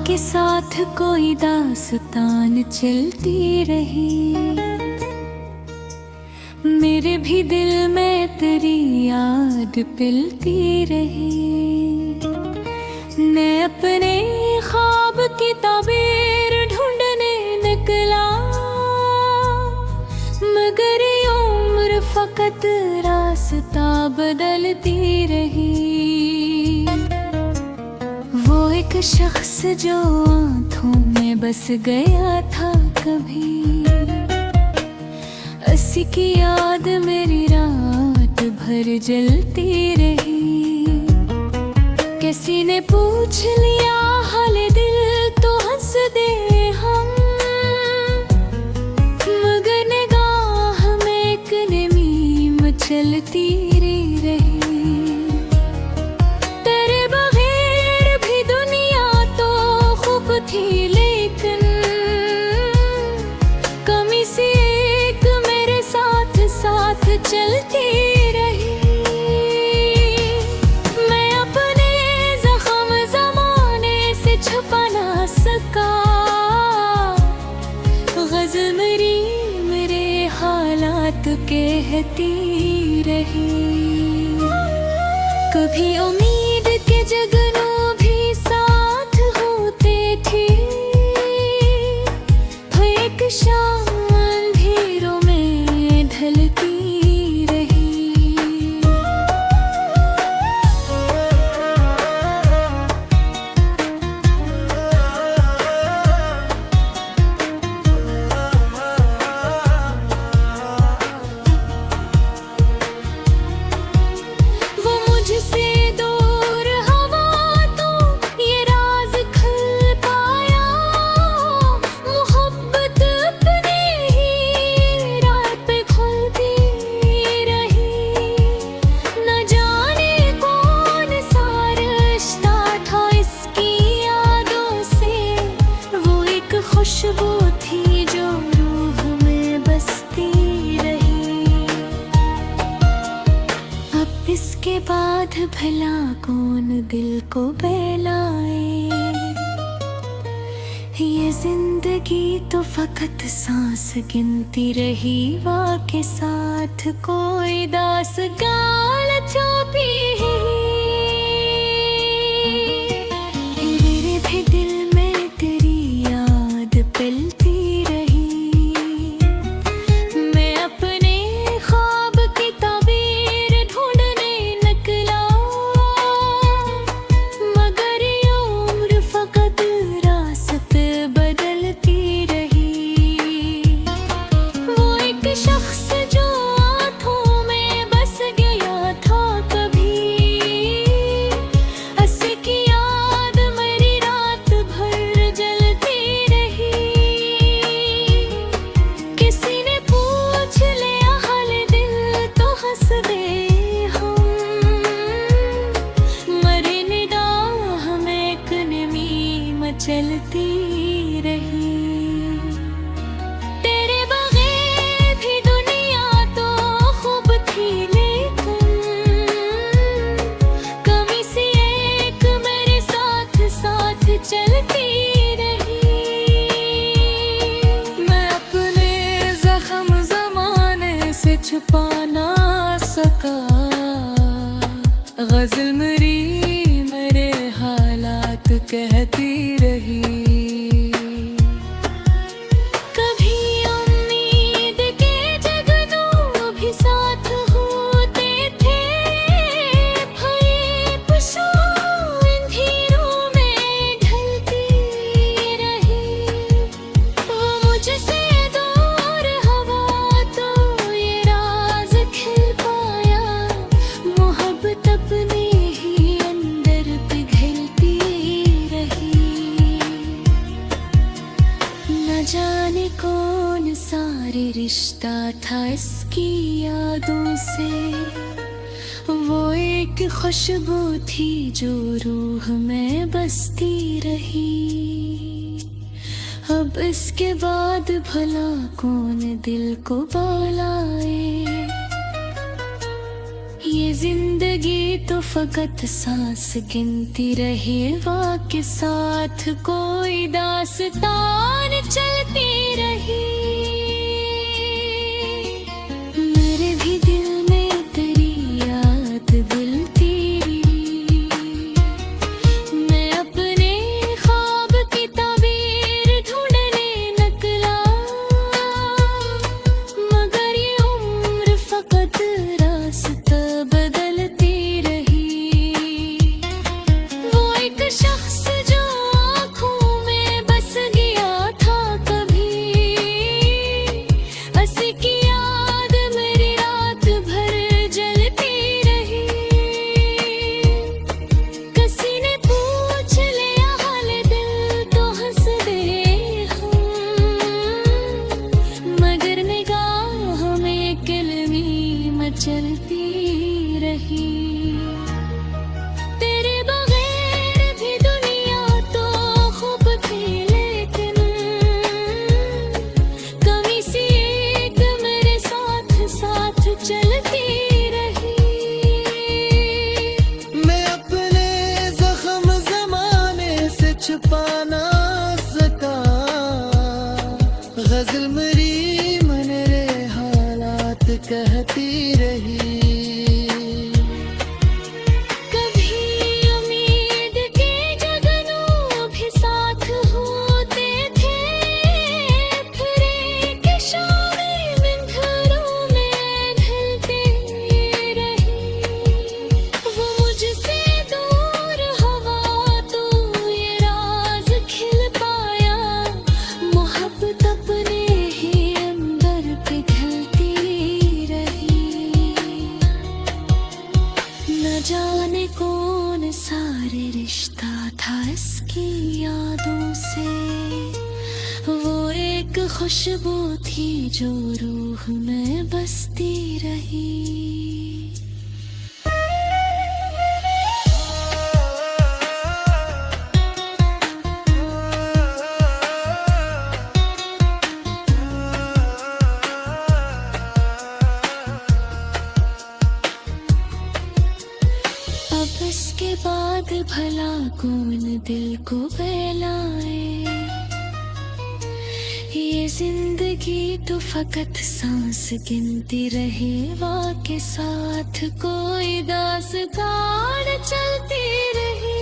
के साथ कोई दास्तान चलती रही। मेरे भी दिल में तेरी याद पिलती रही। मैं अपने ख्वाब की ताबीर ढूंढने निकला, मगर ये उम्र फकत रास्ता बदलती रही। वो एक शख्स जो आँखों में बस गया था कभी, उसी की याद मेरी रात भर जलती रही। किसी ने पूछ लिया हाल दिल तो हंस दे हम, मगर निगाह में एक नमी मचलती रही। तेरे बगैर भी दुनिया तो खूब थी, लेकिन कमी सी एक मेरे साथ साथ चलती रही। मैं अपने जख्म ज़माने से छुपा ना सका, ग़ज़ल मेरे हालात कहती रही। कभी उम्मीद के जगनों भी साथ होते थे, तो एक शाम अंधेरों में ढलती रही। वो मुझसे दूर हवा तो ये राज खुल पाया, मोहब्बत अपने ही राह पे खुलती रही। न जाने कौन सा रिश्ता था इसकी यादों से, वो एक खुशबू थी जो रूह में बसती रही। अब इसके बाद भला कौन दिल को बहलाए, ये जिंदगी तो फकत सांस गिनती रही। वाह के साथ कोई दास गाल छुपी, मेरे भी दिल में तेरी याद पिलती रही। मैं अपने ख्वाब की ताबीर ढूंढने निकला, मगर ये उम्र फकत रास्ते बदलती रही। वो एक शख्स जो आँखों में बस गया था कभी, उसकी याद मेरी रात भर जलती रही। किसी ने पूछ लिया हाल दिल तो हंस दे हम, मरे निगाह में एक नमी मचलती रही। तेरे बगैर भी दुनिया तो खूब थी, लेकिन कमी सी एक मेरे साथ साथ चलती रही। मैं अपने जख्म ज़माने से छुपा ना सका, ग़ज़ल मेरे हालात कहती रही। कभी उम्मीद के जगनों भी साथ होते थे, भये पुशो अंधेरों में ढलती रही। वो मुझसे दूर हवा तो ये राज खिल पाया, मोहब्बत अपने ही अंदर पिघलती रही। न जाने कौन सारे रिश्ता था इसकी यादों से, वो एक खुशबू थी जो रूह में बसती रही। अब इसके बाद भला कौन दिल को बहलाए, ये जिंदगी तो फकत सांस गिनती रहे, वाके साथ कोई दास्तान चलती रही। मेरे भी दिल में तेरी याद दुलती रही। मैं अपने ख्वाब की ताबीर ढूंढने निकला, मगर ये उम्र फकत रास्ता बदलती रही। वो एक शख्स जो आँखों में बस गया था कभी, उसकी याद मेरी रात भर जलती रही। किसी ने पूछ लिया हाल दिल तो हंस दे हम, मगर निगाह में किलमी मचलती रही। तेरे बगैर भी दुनिया तो खूब थी, लेकिन कमी सी एक मेरे साथ साथ चलती रही। मैं अपने जख्म जमाने से छुपा ना सका, गजल मेरी मन रे हालात कहती रही। कभी उम्मीद के जगनों भी साथ होते थे, फिर एक शामे मंझरों में ढलते रही। वो मुझसे दूर हवा तो ये राज खिल पाया, मोहब्बत अपने ही अंदर पिघलती रही। न जाने कौन सारे रिश्ता था इसकी यादों से, वो एक खुशबू थी जो रूह में बसती रही। अब इसके बाद भला कौन दिल को बहलाए, ये जिंदगी तो फकत सांस गिनती रहे, वाके साथ कोई दास्तान चलती रही।